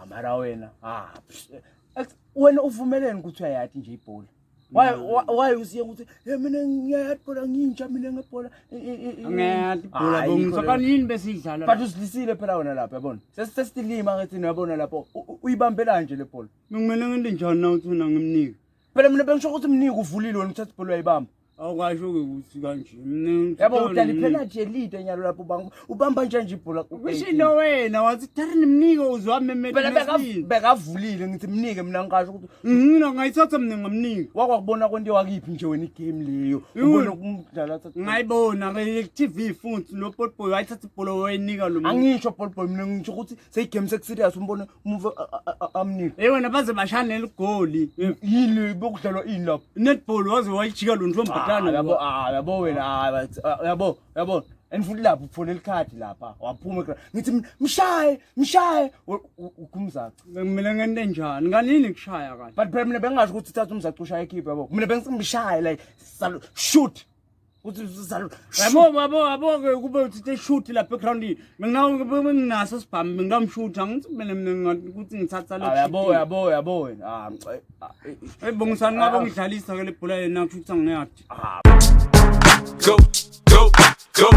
Mara wena uvumelene ukuthi uyayati nje ibhola. Why usiye ukuthi mina ngiyayati ibhola ngintsha mina ngebhola. Ngiyayati ibhola bongisakanini besidlala. But usilisile phela wena lapha yabona. Sesitilima ngathi niyabona lapho uyibambela nje le bhola. Ngimele ngende njani na uthi ngimnike. Phela mina bengisho ukuthi umnike uvulile wena uthatha ibhola uyayibamba. Awukasho ukuthi kanje mina yabo udlala ipenalty elide nyalo lapho ubamba nje ibhola kusho wena wathi thatha nimnike uzwamemele bekavulile ngithi mnike mina ngisho ukuthi mina ngayithatha mina ngamnike wakwakubona kwento wakiphi nje wena igame leyo ubona kumdlala thatha ngayibona ke TV futhi lo Potboy wayithatha ibhola wayinika lo muntu angisho Potboy mina ngisho ukuthi seyigame serious umbone umuva amnike wena baze bashanela igoli yini bokudlalwa ini lapho netball waze wayijika lo ntombi yabo wena yabo enfuthi lapho uphone ikhadi lapha waphuma ngithi mshaye ukumzaca mina ngente njani kanini kushaya kahle but phela mina bengasho ukuthi uthatha umzaca ushaya ekhipha yabo mina bengisimshaye like shoot uthi yabo ke kube uthi shoot lapha egroundini nginaso sibhambi ngamshootha ngithi mina ukuthi ngithatha le yabo wena ebongisana ngabe ngidlalisa ke le bhola yena kushuthi angiyadi go